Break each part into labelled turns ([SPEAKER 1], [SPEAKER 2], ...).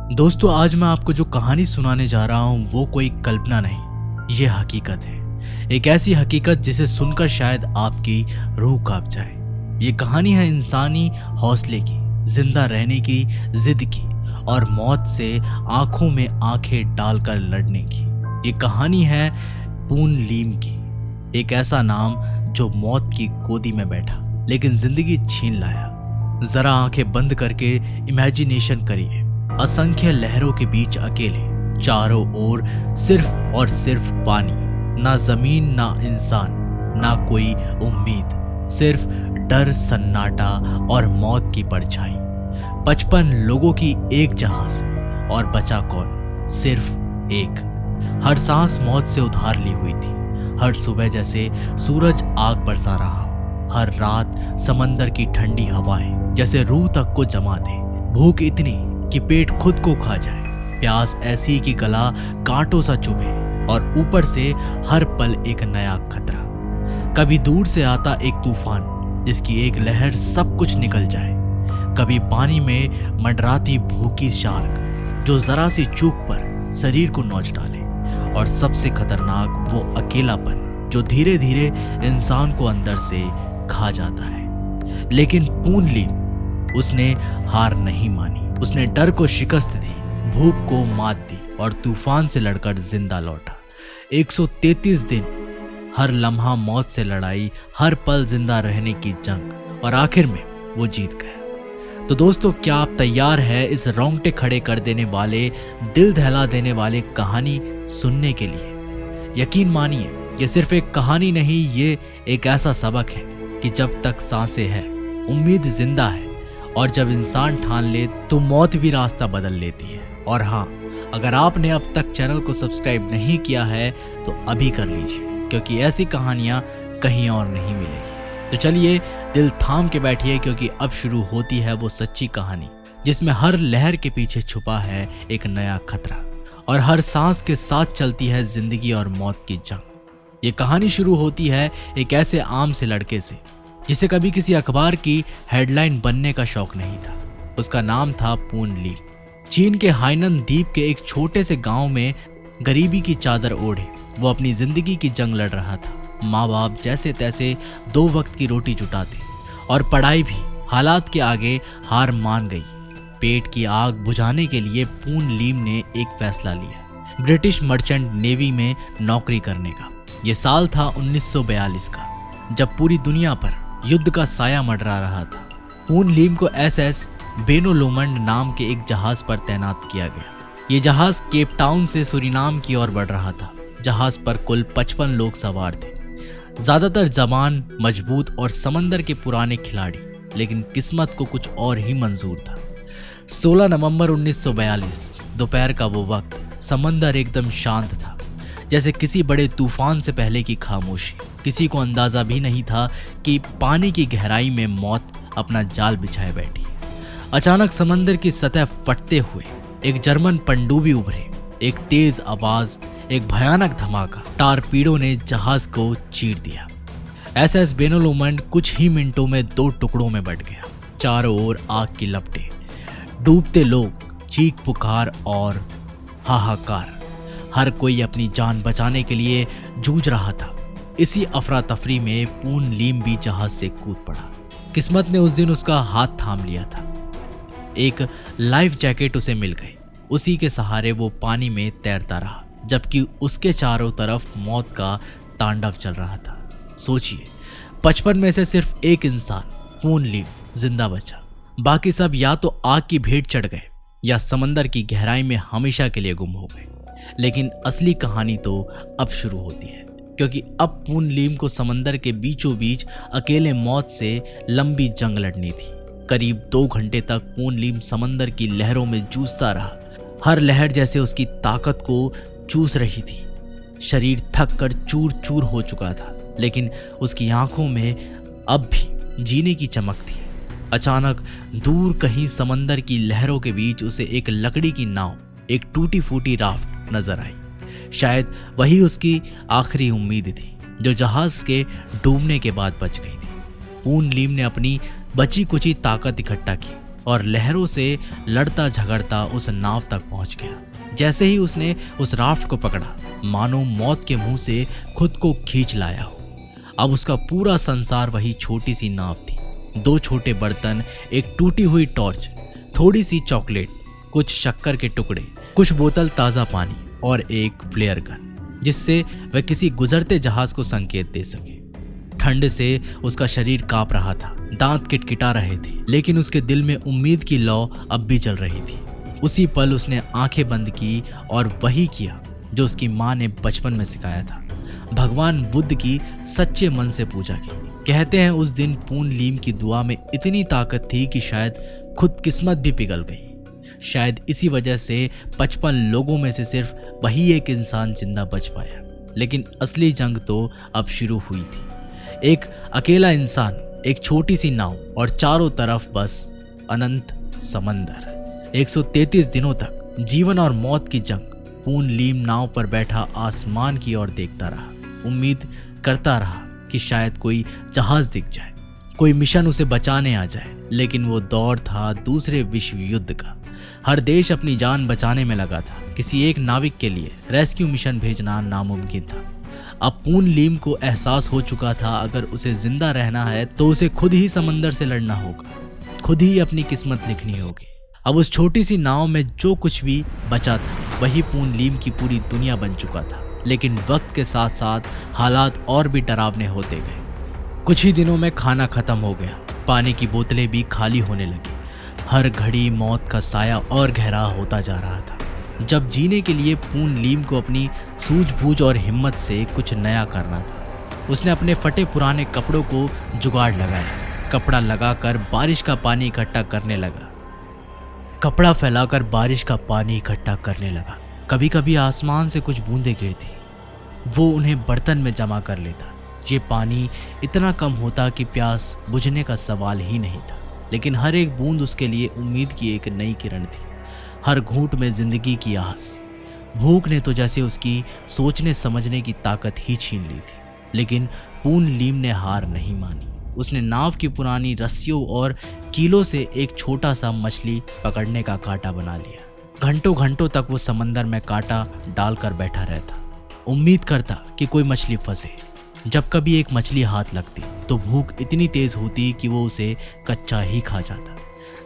[SPEAKER 1] दोस्तों, आज मैं आपको जो कहानी सुनाने जा रहा हूँ वो कोई कल्पना नहीं, ये हकीकत है। एक ऐसी हकीकत जिसे सुनकर शायद आपकी रूह कांप जाए। ये कहानी है इंसानी हौसले की, जिंदा रहने की जिद की और मौत से आंखों में आंखें डालकर लड़ने की। ये कहानी है पून लीम की, एक ऐसा नाम जो मौत की गोदी में बैठा लेकिन जिंदगी छीन लाया। जरा आंखें बंद करके इमेजिनेशन करिए, असंख्य लहरों के बीच अकेले, चारों ओर सिर्फ और सिर्फ पानी, ना जमीन ना इंसान, ना कोई उम्मीद, सिर्फ डर, सन्नाटा और मौत की परछाई। 55 लोगों की एक जहाज, और बचा कौन? सिर्फ एक। हर सांस मौत से उधार ली हुई थी। हर सुबह जैसे सूरज आग बरसा रहा हो, हर रात समंदर की ठंडी हवाएं जैसे रूह तक को जमा दे। भूख इतनी कि पेट खुद को खा जाए, प्यास ऐसी कि गला कांटों सा चुभे, और ऊपर से हर पल एक नया खतरा। कभी दूर से आता एक तूफान जिसकी एक लहर सब कुछ निकल जाए, कभी पानी में मंडराती भूखी शार्क जो जरा सी चूक पर शरीर को नोच डाले, और सबसे खतरनाक वो अकेलापन जो धीरे धीरे इंसान को अंदर से खा जाता है। लेकिन पून लीम, उसने हार नहीं मानी। उसने डर को शिकस्त दी, भूख को मात दी और तूफान से लड़कर जिंदा लौटा। 133 दिन, हर लम्हा मौत से लड़ाई, हर पल जिंदा रहने की जंग, और आखिर में वो जीत गया। तो दोस्तों, क्या आप तैयार है इस रोंगटे खड़े कर देने वाले, दिल दहला देने वाले कहानी सुनने के लिए? यकीन मानिए, ये सिर्फ एक कहानी नहीं, ये एक ऐसा सबक है कि जब तक सांसें हैं, उम्मीद जिंदा है, और जब इंसान ठान ले तो मौत भी रास्ता बदल लेती है। और हाँ, अगर आपने अब तक चैनल को सब्सक्राइब नहीं किया है तो अभी कर लीजिए, क्योंकि ऐसी कहानियां कहीं और नहीं मिलेगी। तो चलिए, दिल थाम के बैठिए, क्योंकि अब शुरू होती है वो सच्ची कहानी जिसमें हर लहर के पीछे छुपा है एक नया खतरा, और हर सांस के साथ चलती है जिंदगी और मौत की जंग। ये कहानी शुरू होती है एक ऐसे आम से लड़के से जिसे कभी किसी अखबार की हेडलाइन बनने का शौक नहीं था। उसका नाम था पून लीम। चीन के हाइनन द्वीप के एक छोटे से गांव में गरीबी की चादर ओढ़े वो अपनी जिंदगी की जंग लड़ रहा था। माँ बाप जैसे तैसे 2 वक्त की रोटी जुटाते, और पढ़ाई भी हालात के आगे हार मान गई। पेट की आग बुझाने के लिए पून लीम ने एक फैसला लिया, ब्रिटिश मर्चेंट नेवी में नौकरी करने का। ये साल था 1942 का, जब पूरी दुनिया पर युद्ध का साया मंडरा रहा था। पून लीम को SS बेनोलोमंड नाम के एक जहाज पर तैनात किया गया। ये जहाज केप टाउन से सूरीनाम की ओर बढ़ रहा था। जहाज पर कुल 55 लोग सवार थे, ज्यादातर जवान, मजबूत और समंदर के पुराने खिलाड़ी। लेकिन किस्मत को कुछ और ही मंजूर था। 16 नवंबर 1942 दोपहर का वो वक्त, समंदर एकदम शांत था, जैसे किसी बड़े तूफान से पहले की खामोशी। किसी को अंदाजा भी नहीं था कि पानी की गहराई में मौत अपना जाल बिछाए बैठी है। अचानक समंदर की सतह फटते हुए एक जर्मन पनडुब्बी उभरे। एक तेज आवाज, एक भयानक धमाका, टारपीडो ने जहाज को चीर दिया। SS बेनोलोमंड कुछ ही मिनटों में 2 टुकड़ों में बट गया। चारों ओर आग की लपटें, डूबते लोग, चीख पुकार और हाहाकार। हर कोई अपनी जान बचाने के लिए जूझ रहा था। इसी अफरा तफरी में पून लीम भी जहाज से कूद पड़ा। किस्मत ने उस दिन उसका हाथ थाम लिया था। एक लाइफ जैकेट उसे मिल गई। उसी के सहारे वो पानी में तैरता रहा, जबकि उसके चारों तरफ मौत का तांडव चल रहा था। सोचिए, 55 में से सिर्फ एक इंसान, पून लीम, जिंदा बचा। बाकी सब या तो आग की भेंट चढ़ गए या समंदर की गहराई में हमेशा के लिए गुम हो गए। लेकिन असली कहानी तो अब शुरू होती है, क्योंकि अब पून लीम को समंदर के बीचों बीच अकेले मौत से लंबी जंग लड़नी थी। करीब 2 घंटे तक पून लीम समंदर की लहरों में जूझता रहा। हर लहर जैसे उसकी ताकत को चूस रही थी। शरीर थक कर चूर चूर हो चुका था, लेकिन उसकी आंखों में अब भी जीने की चमक थी। अचानक दूर कहीं समंदर की लहरों के बीच उसे एक लकड़ी की नाव, एक टूटी फूटी राफ्ट नजर आई। शायद वही उसकी आखिरी उम्मीद थी, जो जहाज के डूबने के बाद बच गई थी। पून लीम ने अपनी बची कुची ताकत इकट्ठा की और लहरों से लड़ता झगड़ता उस नाव तक पहुंच गया। जैसे ही उसने उस राफ्ट को पकड़ा, मानो मौत के मुंह से खुद को खींच लाया हो। अब उसका पूरा संसार वही छोटी सी नाव थी। 2 छोटे बर्तन, एक टूटी हुई टॉर्च, थोड़ी सी चॉकलेट, कुछ शक्कर के टुकड़े, कुछ बोतल ताज़ा पानी और एक फ्लेयर गन, जिससे वह किसी गुजरते जहाज को संकेत दे सके। ठंड से उसका शरीर कांप रहा था, दांत किटकिटा रहे थे, लेकिन उसके दिल में उम्मीद की लौ अब भी जल रही थी। उसी पल उसने आंखें बंद की और वही किया जो उसकी माँ ने बचपन में सिखाया था। भगवान बुद्ध की सच्चे मन से पूजा की। कहते हैं उस दिन पून लीम की दुआ में इतनी ताकत थी कि शायद खुद किस्मत भी पिघल गई। शायद इसी वजह से 55 लोगों में से सिर्फ वही एक इंसान जिंदा बच पाया। लेकिन असली जंग तो अब शुरू हुई थी। एक अकेला इंसान, एक छोटी सी नाव और चारों तरफ बस अनंत समंदर। 133 दिनों तक जीवन और मौत की जंग। पून लीम नाव पर बैठा आसमान की ओर देखता रहा, उम्मीद करता रहा कि शायद कोई जहाज दिख जाए, कोई मिशन उसे बचाने आ जाए। लेकिन वो दौर था दूसरे विश्व युद्ध का। हर देश अपनी जान बचाने में लगा था। किसी एक नाविक के लिए रेस्क्यू मिशन भेजना नामुमकिन था। अब पून लीम को एहसास हो चुका था, अगर उसे जिंदा रहना है तो उसे खुद ही समंदर से लड़ना होगा, खुद ही अपनी किस्मत लिखनी होगी। अब उस छोटी सी नाव में जो कुछ भी बचा था वही पून लीम की पूरी दुनिया बन चुका था। लेकिन वक्त के साथ साथ हालात और भी डरावने होते गए। कुछ ही दिनों में खाना खत्म हो गया, पानी की बोतलें भी खाली होने लगी। हर घड़ी मौत का साया और गहरा होता जा रहा था। जब जीने के लिए पून लीम को अपनी सूझबूझ और हिम्मत से कुछ नया करना था। उसने अपने फटे पुराने कपड़ों को जुगाड़ लगाया, कपड़ा लगाकर बारिश का पानी इकट्ठा करने लगा, कपड़ा फैलाकर बारिश का पानी इकट्ठा करने लगा। कभी कभी आसमान से कुछ बूंदें गिरती, वो उन्हें बर्तन में जमा कर लेता। ये पानी इतना कम होता कि प्यास बुझने का सवाल ही नहीं था। लेकिन हर एक बूंद उसके लिए उम्मीद की एक नई किरण थी, हर घूंट में जिंदगी की आस। भूख ने तो जैसे उसकी सोचने समझने की ताकत ही छीन ली थी। लेकिन पून लीम ने हार नहीं मानी। उसने नाव की पुरानी रस्सियों और कीलों से एक छोटा सा मछली पकड़ने का कांटा बना लिया। घंटों घंटों तक वो समंदर में कांटा डालकर बैठा रहता, उम्मीद करता कि कोई मछली फंसे। जब कभी एक मछली हाथ लगती तो भूख इतनी तेज होती कि वो उसे कच्चा ही खा जाता।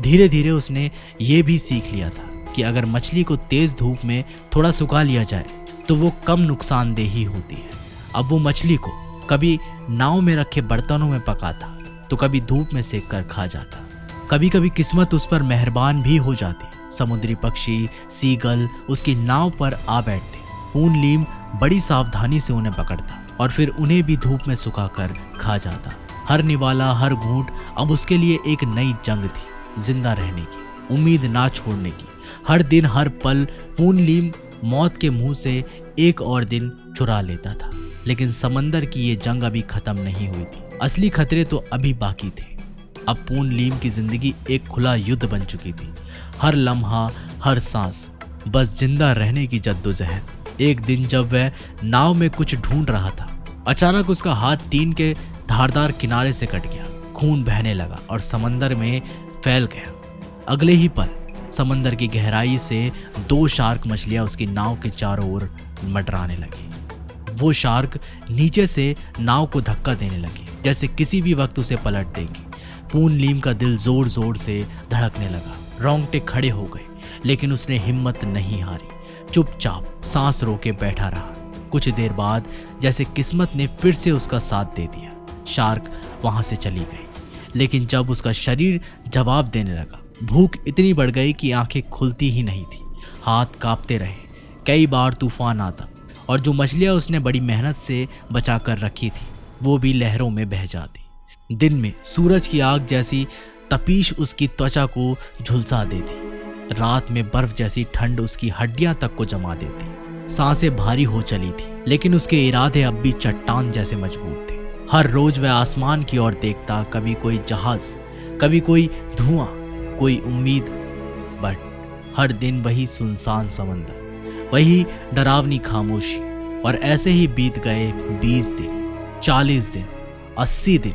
[SPEAKER 1] धीरे धीरे उसने ये भी सीख लिया था कि अगर मछली को तेज धूप में थोड़ा सुखा लिया जाए तो वो कम नुकसानदेही होती है। अब वो मछली को कभी नाव में रखे बर्तनों में पकाता तो कभी धूप में सेक कर खा जाता। कभी कभी किस्मत उस पर मेहरबान भी हो जाती। समुद्री पक्षी, सीगल उसकी नाव पर आ बैठते। पून लीम बड़ी सावधानी से उन्हें पकड़ता और फिर उन्हें भी धूप में सुखाकर खा जाता। हर निवाला, हर घूंट अब उसके लिए एक नई जंग थी, जिंदा रहने की, उम्मीद ना छोड़ने की। हर दिन, हर पल पून लीम मौत के मुंह से एक और दिन चुरा लेता था। लेकिन समंदर की ये जंग अभी खत्म नहीं हुई थी। असली खतरे तो अभी बाकी थे। अब पून लीम की जिंदगी एक खुला युद्ध बन चुकी थी। हर लम्हा, हर सांस बस जिंदा रहने की जद्दोजहद। एक दिन जब वह नाव में कुछ ढूंढ रहा था, अचानक उसका हाथ टीन के धारदार किनारे से कट गया। खून बहने लगा और समंदर में फैल गया। अगले ही पल समंदर की गहराई से 2 शार्क मछलियां उसकी नाव के चारों ओर मंडराने लगी। वो शार्क नीचे से नाव को धक्का देने लगे, जैसे किसी भी वक्त उसे पलट देंगे। पून लीम का दिल जोर जोर से धड़कने लगा, रोंगटे खड़े हो गए। लेकिन उसने हिम्मत नहीं हारी, चुपचाप सांस रोके बैठा रहा। कुछ देर बाद जैसे किस्मत ने फिर से उसका साथ दे दिया, शार्क वहां से चली गई। लेकिन जब उसका शरीर जवाब देने लगा, भूख इतनी बढ़ गई कि आंखें खुलती ही नहीं थी। हाथ कांपते रहे। कई बार तूफान आता और जो मछलियां उसने बड़ी मेहनत से बचा कर रखी थी वो भी लहरों में बह जाती। दिन में सूरज की आग जैसी तपीश उसकी त्वचा को झुलसा देती। रात में बर्फ जैसी ठंड उसकी हड्डियां तक को जमा देती। सांसें भारी हो चली थी, लेकिन उसके इरादे अब भी चट्टान जैसे मजबूत थे। हर रोज वह आसमान की ओर देखता, कभी कोई जहाज, कभी कोई धुआं, कोई उम्मीद, बट हर दिन वही सुनसान समंदर, वही डरावनी खामोशी। और ऐसे ही बीत गए 20 दिन, 40 दिन, 80 दिन।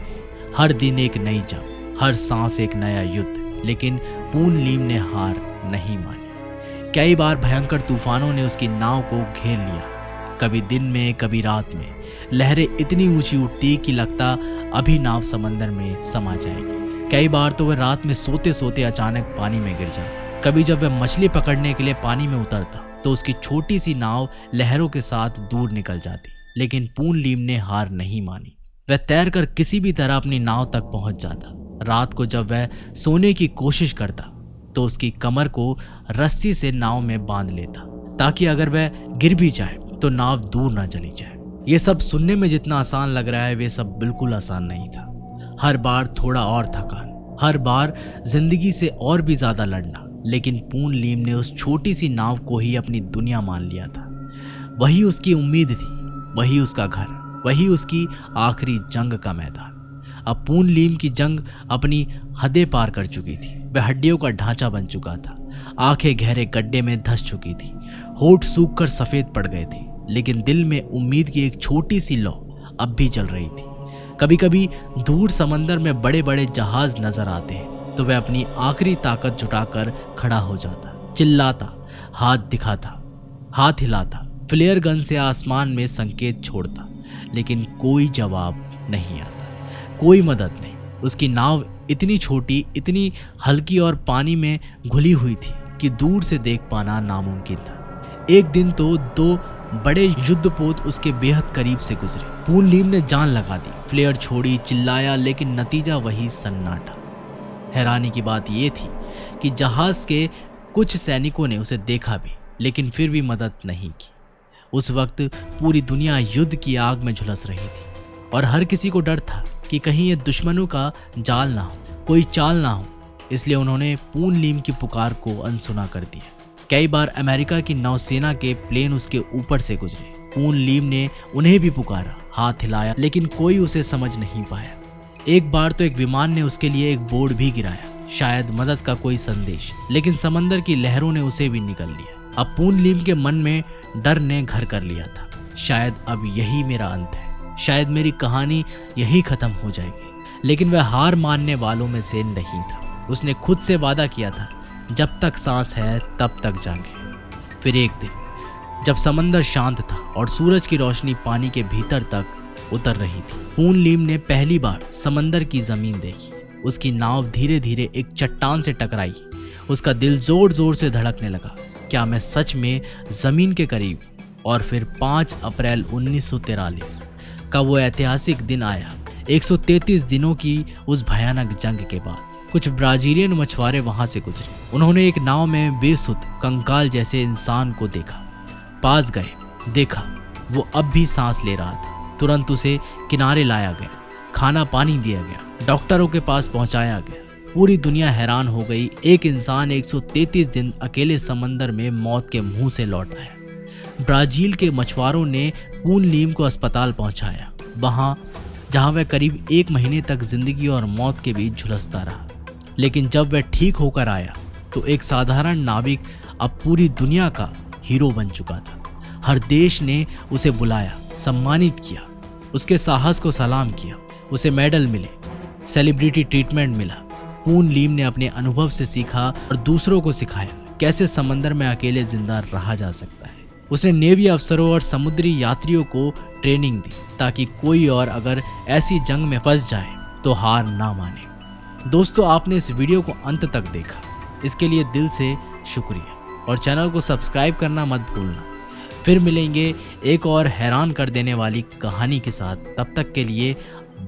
[SPEAKER 1] हर दिन एक नई जंग, हर सांस एक नया युद्ध। लेकिन पून लीम ने हार नहीं मानी। कई बार भयंकर तूफानों ने उसकी नाव को घेर लिया, कभी दिन में कभी रात में। लहरें इतनी ऊंची उठती कि लगता अभी नाव समंदर में समा जाएगी। कई बार तो वह रात में सोते सोते अचानक पानी में गिर जाता। कभी जब वह मछली पकड़ने के लिए पानी में उतरता तो उसकी छोटी सी नाव लहरों के साथ दूर निकल जाती। लेकिन पून लीम ने हार नहीं मानी। वह तैरकर किसी भी तरह अपनी नाव तक पहुंच जाता। रात को जब वह सोने की कोशिश करता तो उसकी कमर को रस्सी से नाव में बांध लेता, ताकि अगर वह गिर भी जाए तो नाव दूर ना चली जाए। ये सब सुनने में जितना आसान लग रहा है, वे सब बिल्कुल आसान नहीं था। हर बार थोड़ा और थकान, हर बार जिंदगी से और भी ज्यादा लड़ना। लेकिन पून लीम ने उस छोटी सी नाव को ही अपनी दुनिया मान लिया था। वही उसकी उम्मीद थी, वही उसका घर, वही उसकी आखिरी जंग का मैदान। अब पून लीम की जंग अपनी हदें पार कर चुकी थी। वह हड्डियों का ढांचा बन चुका था, आंखें गहरे गड्ढे में धंस चुकी थी, होठ सूख कर सफेद पड़ गए थे। लेकिन दिल में उम्मीद की एक छोटी सी लौ अब भी जल रही थी। कभी कभी दूर समंदर में बड़े बड़े जहाज नजर आते हैं तो वह अपनी आखिरी ताकत जुटाकर खड़ा हो जाता, चिल्लाता, हाथ दिखाता, हाथ हिलाता, फ्लेयर गन से आसमान में संकेत छोड़ता। लेकिन कोई जवाब नहीं आता, कोई मदद नहीं। उसकी नाव इतनी छोटी, इतनी हल्की और पानी में घुली हुई थी कि दूर से देख पाना नामुमकिन था। एक दिन तो दो बड़े युद्धपोत उसके बेहद करीब से गुजरे। पून लीम ने जान लगा दी, फ्लेयर छोड़ी, चिल्लाया, लेकिन नतीजा वही सन्नाटा। हैरानी की बात यह थी कि जहाज के कुछ सैनिकों ने उसे देखा भी, लेकिन फिर भी मदद नहीं की। उस वक्त पूरी दुनिया युद्ध की आग में झुलस रही थी और हर किसी को डर था कि कहीं ये दुश्मनों का जाल ना हो, कोई चाल ना हो। इसलिए उन्होंने पून लीम की पुकार को अनसुना कर दिया। कई बार अमेरिका की नौसेना के प्लेन उसके ऊपर से गुजरे। पून लीम ने उन्हें भी पुकारा, हाथ हिलाया, लेकिन कोई उसे समझ नहीं पाया। एक बार तो एक विमान ने उसके लिए एक बोर्ड भी गिराया, शायद मदद का कोई संदेश, लेकिन समंदर की लहरों ने उसे भी निगल लिया। अब पून लीम के मन में डर ने घर कर लिया था। शायद अब यही मेरा अंत है, शायद मेरी कहानी यही खत्म हो जाएगी। लेकिन वह हार मानने वालों में से नहीं था। उसने खुद से वादा किया था, जब तक सांस है तब तक जागे। फिर एक दिन जब समंदर शांत था और सूरज की रोशनी पानी के भीतर तक उतर रही थी, पून लीम ने पहली बार समंदर की जमीन देखी। उसकी नाव धीरे धीरे एक चट्टान से टकराई। उसका दिल जोर जोर से धड़कने लगा। क्या मैं सच में जमीन के करीब? और फिर 5 अप्रैल 1943 का वो ऐतिहासिक दिन आया। 133 दिनों की उस भयानक जंग के बाद कुछ ब्राजीलियन मछुआरे वहां से गुजरे। उन्होंने एक नाव में बेसुध कंकाल जैसे इंसान को देखा। पास गए, देखा वो अब भी सांस ले रहा था। तुरंत उसे किनारे लाया गया, खाना पानी दिया गया, डॉक्टरों के पास पहुंचाया गया। पूरी दुनिया हैरान हो गई। एक इंसान 133 दिन अकेले समंदर में मौत के मुंह से लौट आया। ब्राजील के मछुआरों ने पून लीम को अस्पताल पहुंचाया, वहां जहां वह करीब 1 महीने तक जिंदगी और मौत के बीच झुलसता रहा। लेकिन जब वह ठीक होकर आया तो एक साधारण नाविक अब पूरी दुनिया का हीरो बन चुका था। हर देश ने उसे बुलाया, सम्मानित किया, उसके साहस को सलाम किया। उसे मेडल मिले, सेलिब्रिटी ट्रीटमेंट मिला। पून लीम ने अपने अनुभव से सीखा और दूसरों को सिखाया कैसे समंदर में अकेले जिंदा रहा जा सकता है। उसने नेवी अफसरों और समुद्री यात्रियों को ट्रेनिंग दी ताकि कोई और अगर ऐसी जंग में फंस जाए तो हार ना माने। दोस्तों, आपने इस वीडियो को अंत तक देखा, इसके लिए दिल से शुक्रिया और चैनल को सब्सक्राइब करना मत भूलना। फिर मिलेंगे एक और हैरान कर देने वाली कहानी के साथ। तब तक के लिए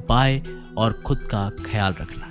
[SPEAKER 1] बाय और खुद का ख्याल रखना।